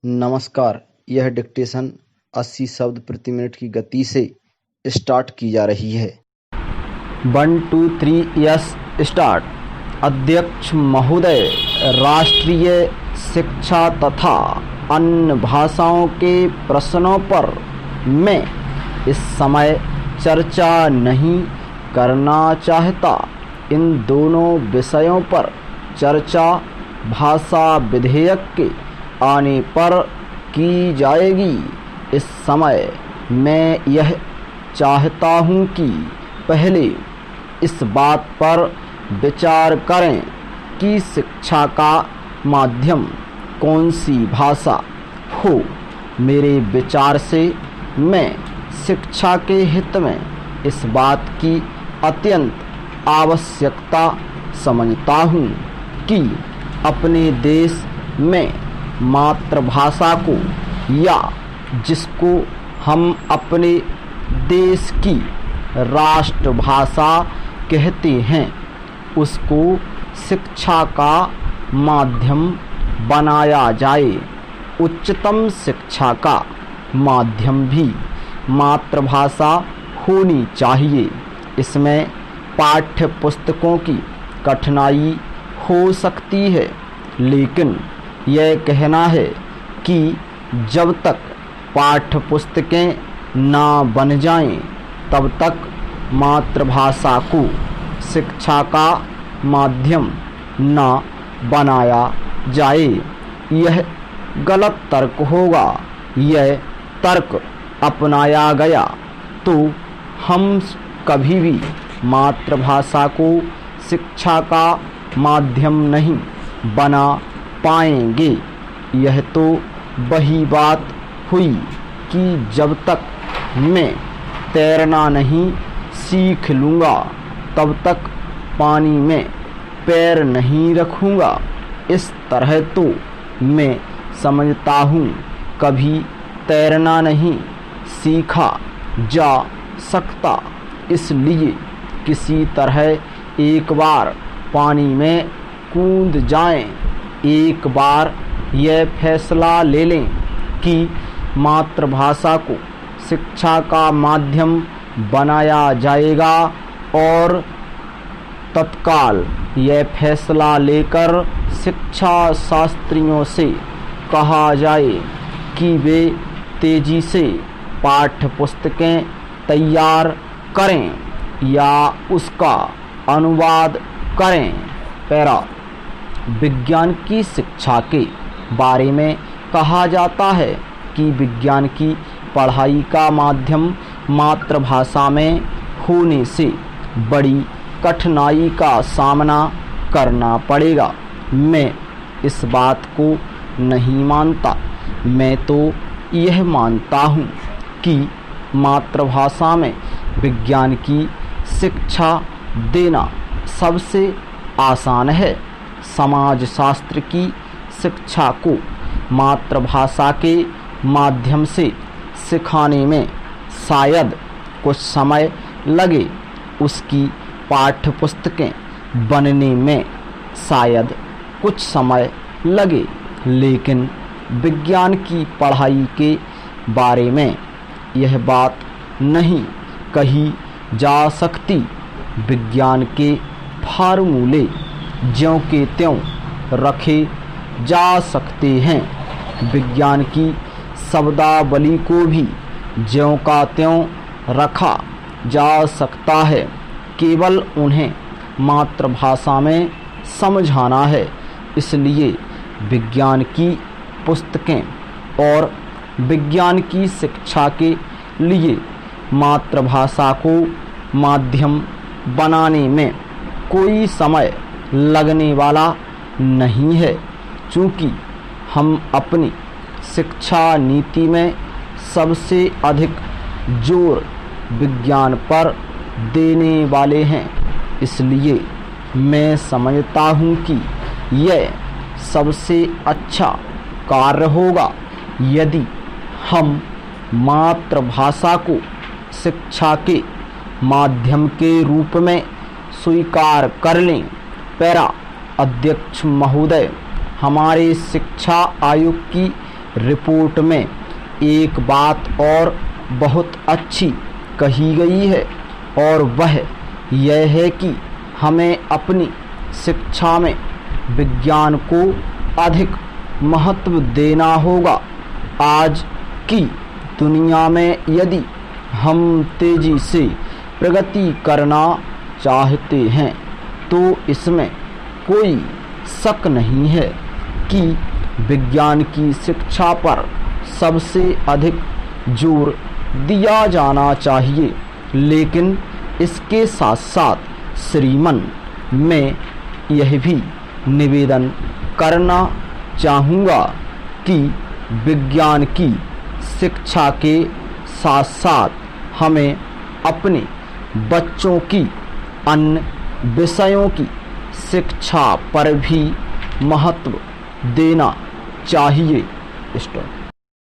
नमस्कार। यह डिक्टेशन 80 शब्द प्रति मिनट की गति से स्टार्ट की जा रही है। 1 2 3 यस स्टार्ट। अध्यक्ष महोदय, राष्ट्रीय शिक्षा तथा अन्य भाषाओं के प्रश्नों पर मैं इस समय चर्चा नहीं करना चाहता। इन दोनों विषयों पर चर्चा भाषा विधेयक के आने पर की जाएगी। इस समय मैं यह चाहता हूँ कि पहले इस बात पर विचार करें कि शिक्षा का माध्यम कौन सी भाषा हो। मेरे विचार से मैं शिक्षा के हित में इस बात की अत्यंत आवश्यकता समझता हूँ कि अपने देश में मातृभाषा को, या जिसको हम अपने देश की राष्ट्रभाषा कहते हैं, उसको शिक्षा का माध्यम बनाया जाए। उच्चतम शिक्षा का माध्यम भी मातृभाषा होनी चाहिए। इसमें पाठ्य पुस्तकों की कठिनाई हो सकती है, लेकिन यह कहना है कि जब तक पाठ्य पुस्तकें ना बन जाएं, तब तक मातृभाषा को शिक्षा का माध्यम ना बनाया जाए, यह गलत तर्क होगा। यह तर्क अपनाया गया तो हम कभी भी मातृभाषा को शिक्षा का माध्यम नहीं बना पाएंगे। यह तो वही बात हुई कि जब तक मैं तैरना नहीं सीख लूँगा, तब तक पानी में पैर नहीं रखूँगा। इस तरह तो मैं समझता हूँ कभी तैरना नहीं सीखा जा सकता। इसलिए किसी तरह एक बार पानी में कूद जाएं, एक बार यह फैसला ले लें कि मातृभाषा को शिक्षा का माध्यम बनाया जाएगा, और तत्काल यह फैसला लेकर शिक्षा शास्त्रियों से कहा जाए कि वे तेजी से पाठ्य पुस्तकें तैयार करें या उसका अनुवाद करें। पैरा। विज्ञान की शिक्षा के बारे में कहा जाता है कि विज्ञान की पढ़ाई का माध्यम मातृभाषा में होने से बड़ी कठिनाई का सामना करना पड़ेगा। मैं इस बात को नहीं मानता। मैं तो यह मानता हूँ कि मातृभाषा में विज्ञान की शिक्षा देना सबसे आसान है। समाज शास्त्र की शिक्षा को मातृभाषा के माध्यम से सिखाने में शायद कुछ समय लगे, उसकी पाठ्य पुस्तकें बनने में शायद कुछ समय लगे, लेकिन विज्ञान की पढ़ाई के बारे में यह बात नहीं कही जा सकती। विज्ञान के फार्मूले ज्यों के त्यों रखे जा सकते हैं। विज्ञान की शब्दावली को भी ज्यों का त्यों रखा जा सकता है। केवल उन्हें मातृभाषा में समझाना है। इसलिए विज्ञान की पुस्तकें और विज्ञान की शिक्षा के लिए मातृभाषा को माध्यम बनाने में कोई समय लगने वाला नहीं है, चूँकि हम अपनी शिक्षा नीति में सबसे अधिक जोर विज्ञान पर देने वाले हैं। इसलिए मैं समझता हूँ कि यह सबसे अच्छा कार्य होगा यदि हम मातृभाषा को शिक्षा के माध्यम के रूप में स्वीकार कर लें। पैरा। अध्यक्ष महोदय, हमारे शिक्षा आयोग की रिपोर्ट में एक बात और बहुत अच्छी कही गई है और वह यह है कि हमें अपनी शिक्षा में विज्ञान को अधिक महत्व देना होगा। आज की दुनिया में यदि हम तेजी से प्रगति करना चाहते हैं तो इसमें कोई शक नहीं है कि विज्ञान की शिक्षा पर सबसे अधिक जोर दिया जाना चाहिए। लेकिन इसके साथ साथ श्रीमान मैं यह भी निवेदन करना चाहूँगा कि विज्ञान की शिक्षा के साथ साथ हमें अपने बच्चों की अन्य विषयों की शिक्षा पर भी महत्व देना चाहिए। स्टॉप।